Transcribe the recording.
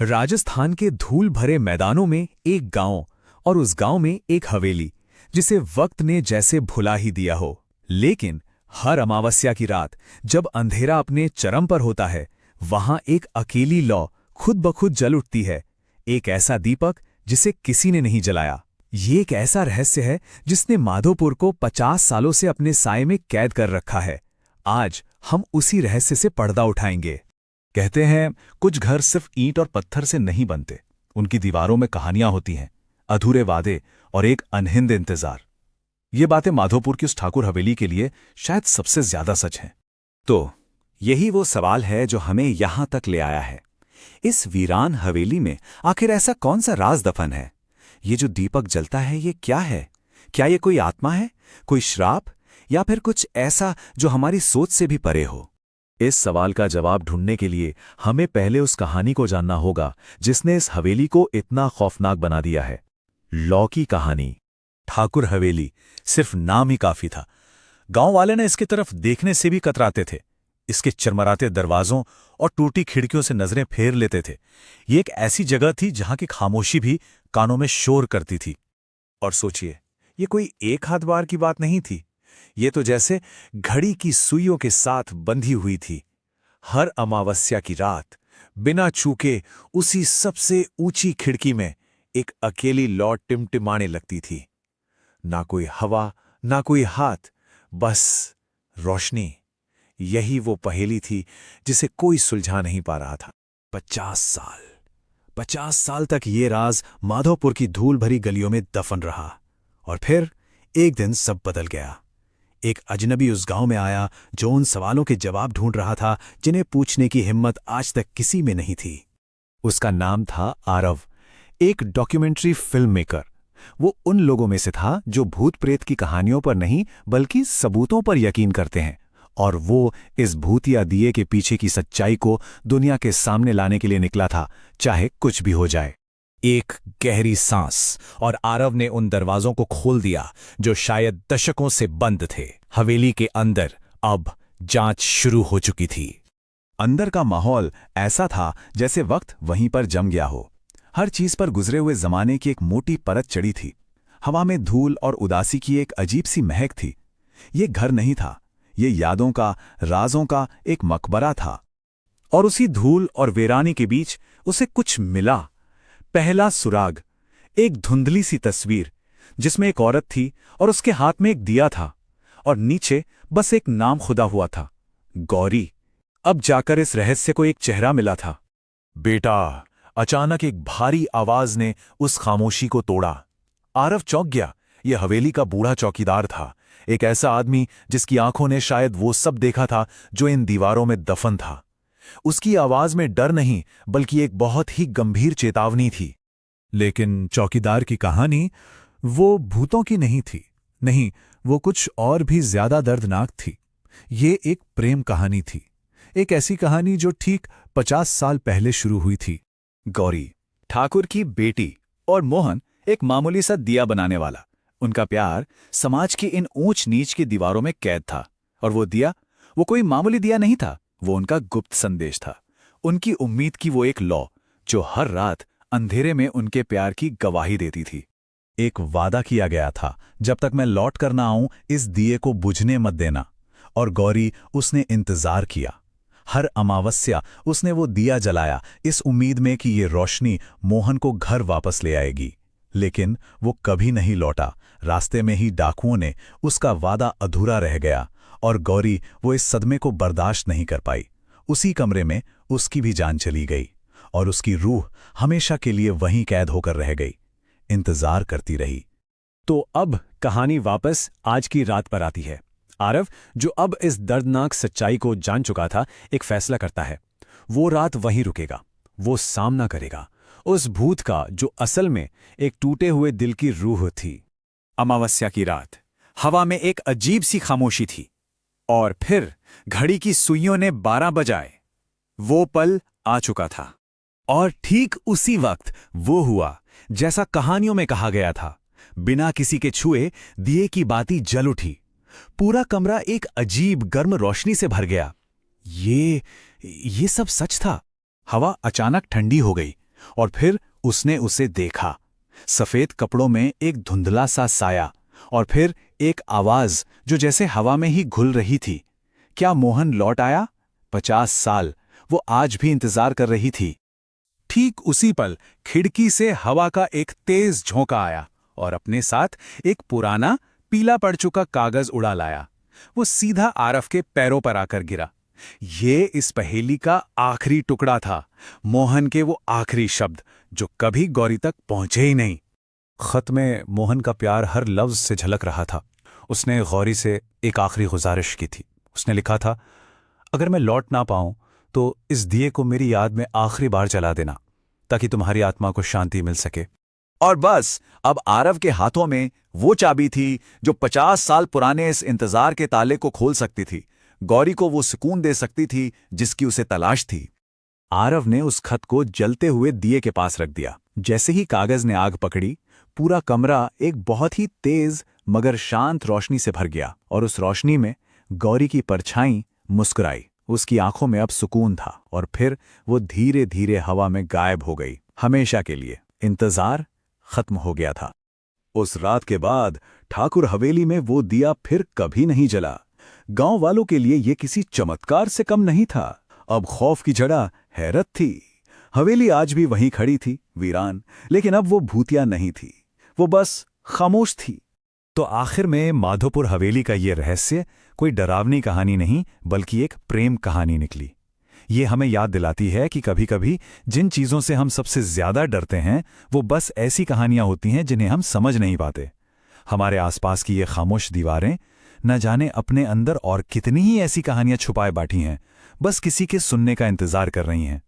राजस्थान के धूल भरे मैदानों में एक गांव और उस गांव में एक हवेली जिसे वक्त ने जैसे भुला ही दिया हो। लेकिन हर अमावस्या की रात जब अंधेरा अपने चरम पर होता है, वहां एक अकेली लौ खुद ब खुद जल उठती है। एक ऐसा दीपक जिसे किसी ने नहीं जलाया। ये एक ऐसा रहस्य है जिसने माधोपुर को 50 सालों से अपने साए में कैद कर रखा है। आज हम उसी रहस्य से पर्दा उठाएंगे। कहते हैं कुछ घर सिर्फ ईंट और पत्थर से नहीं बनते, उनकी दीवारों में कहानियां होती हैं, अधूरे वादे और एक अनहिंद इंतजार। ये बातें माधोपुर की उस ठाकुर हवेली के लिए शायद सबसे ज्यादा सच हैं। तो यही वो सवाल है जो हमें यहां तक ले आया है। इस वीरान हवेली में आखिर ऐसा कौन सा राज दफन है? ये जो दीपक जलता है, ये क्या है? क्या ये कोई आत्मा है, कोई श्राप, या फिर कुछ ऐसा जो हमारी सोच से भी परे हो? इस सवाल का जवाब ढूंढने के लिए हमें पहले उस कहानी को जानना होगा जिसने इस हवेली को इतना खौफनाक बना दिया है। लौ की कहानी। ठाकुर हवेली सिर्फ नाम ही काफी था। गांव वाले ने इसकी तरफ देखने से भी कतराते थे। इसके चरमराते दरवाजों और टूटी खिड़कियों से नजरें फेर लेते थे। ये एक ऐसी जगह थी जहां की खामोशी भी कानों में शोर करती थी। और सोचिए, ये कोई एक हाथ बार की बात नहीं थी। ये तो जैसे घड़ी की सुइयों के साथ बंधी हुई थी। हर अमावस्या की रात बिना चूके उसी सबसे ऊंची खिड़की में एक अकेली लौ टिमटिमाने लगती थी। ना कोई हवा, ना कोई हाथ, बस रोशनी। यही वो पहेली थी जिसे कोई सुलझा नहीं पा रहा था। 50 साल तक ये राज माधोपुर की धूल भरी गलियों में दफन रहा। और फिर एक दिन सब बदल गया। एक अजनबी उस गांव में आया जो उन सवालों के जवाब ढूंढ रहा था जिन्हें पूछने की हिम्मत आज तक किसी में नहीं थी। उसका नाम था आरव, एक डॉक्यूमेंट्री फिल्म मेकर। वो उन लोगों में से था जो भूत प्रेत की कहानियों पर नहीं बल्कि सबूतों पर यकीन करते हैं। और वो इस भूतिया दिए के पीछे की सच्चाई को दुनिया के सामने लाने के लिए निकला था, चाहे कुछ भी हो जाए। एक गहरी सांस और आरव ने उन दरवाजों को खोल दिया जो शायद दशकों से बंद थे। हवेली के अंदर अब जांच शुरू हो चुकी थी। अंदर का माहौल ऐसा था जैसे वक्त वहीं पर जम गया हो। हर चीज पर गुजरे हुए जमाने की एक मोटी परत चढ़ी थी। हवा में धूल और उदासी की एक अजीब सी महक थी। ये घर नहीं था, ये यादों का, राजों का एक मकबरा था। और उसी धूल और वीरानी के बीच उसे कुछ मिला। पहला सुराग, एक धुंधली सी तस्वीर जिसमें एक औरत थी और उसके हाथ में एक दिया था और नीचे बस एक नाम खुदा हुआ था, गौरी। अब जाकर इस रहस्य को एक चेहरा मिला था। बेटा, अचानक एक भारी आवाज ने उस खामोशी को तोड़ा। आरव चौंक गया। यह हवेली का बूढ़ा चौकीदार था, एक ऐसा आदमी जिसकी आंखों ने शायद वो सब देखा था जो इन दीवारों में दफन था। उसकी आवाज में डर नहीं बल्कि एक बहुत ही गंभीर चेतावनी थी। लेकिन चौकीदार की कहानी वो भूतों की नहीं थी। नहीं, वो कुछ और भी ज्यादा दर्दनाक थी। ये एक प्रेम कहानी थी, एक ऐसी कहानी जो ठीक 50 साल पहले शुरू हुई थी। गौरी ठाकुर की बेटी और मोहन एक मामूली सा दिया बनाने वाला। उनका प्यार समाज की इन ऊंच नीच की दीवारों में कैद था। और वो दिया, वो कोई मामूली दिया नहीं था, वो उनका गुप्त संदेश था। उनकी उम्मीद की वो एक लौ जो हर रात अंधेरे में उनके प्यार की गवाही देती थी। एक वादा किया गया था, जब तक मैं लौट कर ना आऊं इस दिए को बुझने मत देना। और गौरी, उसने इंतजार किया। हर अमावस्या उसने वो दिया जलाया इस उम्मीद में कि ये रोशनी मोहन को घर वापस ले आएगी। लेकिन वो कभी नहीं लौटा। रास्ते में ही डाकुओं ने उसका वादा अधूरा रह गया और गौरी, वो इस सदमे को बर्दाश्त नहीं कर पाई। उसी कमरे में उसकी भी जान चली गई और उसकी रूह हमेशा के लिए वहीं कैद होकर रह गई, इंतजार करती रही। तो अब कहानी वापस आज की रात पर आती है। आरव, जो अब इस दर्दनाक सच्चाई को जान चुका था, एक फैसला करता है। वो रात वहीं रुकेगा। वो सामना करेगा उस भूत का जो असल में एक टूटे हुए दिल की रूह थी। अमावस्या की रात, हवा में एक अजीब सी खामोशी थी। और फिर घड़ी की सुइयों ने 12 बजाए। वो पल आ चुका था। और ठीक उसी वक्त वो हुआ जैसा कहानियों में कहा गया था। बिना किसी के छुए दिए की बाती जल उठी। पूरा कमरा एक अजीब गर्म रोशनी से भर गया। ये सब सच था। हवा अचानक ठंडी हो गई और फिर उसने उसे देखा। सफेद कपड़ों में एक धुंधला सा साया, और फिर एक आवाज जो जैसे हवा में ही घुल रही थी। क्या मोहन लौट आया? 50 साल वो आज भी इंतजार कर रही थी। ठीक उसी पल खिड़की से हवा का एक तेज झोंका आया और अपने साथ एक पुराना पीला पड़ चुका कागज उड़ा लाया। वो सीधा आरव के पैरों पर आकर गिरा। ये इस पहेली का आखिरी टुकड़ा था, मोहन के वो आखिरी शब्द जो कभी गौरी तक पहुंचे ही नहीं। खत में मोहन का प्यार हर लफ्ज से झलक रहा था। उसने गौरी से एक आखिरी गुजारिश की थी। उसने लिखा था, अगर मैं लौट ना पाऊं तो इस दिए को मेरी याद में आखिरी बार जला देना, ताकि तुम्हारी आत्मा को शांति मिल सके। और बस अब आरव के हाथों में वो चाबी थी जो 50 साल पुराने इस इंतजार के ताले को खोल सकती थी, गौरी को वो सुकून दे सकती थी जिसकी उसे तलाश थी। आरव ने उस खत को जलते हुए दिए के पास रख दिया। जैसे ही कागज ने आग पकड़ी, पूरा कमरा एक बहुत ही तेज मगर शांत रोशनी से भर गया, और उस रोशनी में गौरी की परछाई मुस्कुराई। उसकी आंखों में अब सुकून था, और फिर वो धीरे धीरे हवा में गायब हो गई, हमेशा के लिए। इंतजार खत्म हो गया था। उस रात के बाद ठाकुर हवेली में वो दिया फिर कभी नहीं जला। गांव वालों के लिए ये किसी चमत्कार से कम नहीं था। अब खौफ की जगह हैरत थी। हवेली आज भी वहीं खड़ी थी, वीरान, लेकिन अब वो भूतिया नहीं थी, वो बस खामोश थी। तो आखिर में माधोपुर हवेली का ये रहस्य कोई डरावनी कहानी नहीं, बल्कि एक प्रेम कहानी निकली। ये हमें याद दिलाती है कि कभी कभी जिन चीज़ों से हम सबसे ज्यादा डरते हैं वो बस ऐसी कहानियां होती हैं जिन्हें हम समझ नहीं पाते। हमारे आसपास की ये खामोश दीवारें न जाने अपने अंदर और कितनी ही ऐसी कहानियां छुपाए बैठी हैं, बस किसी के सुनने का इंतजार कर रही हैं।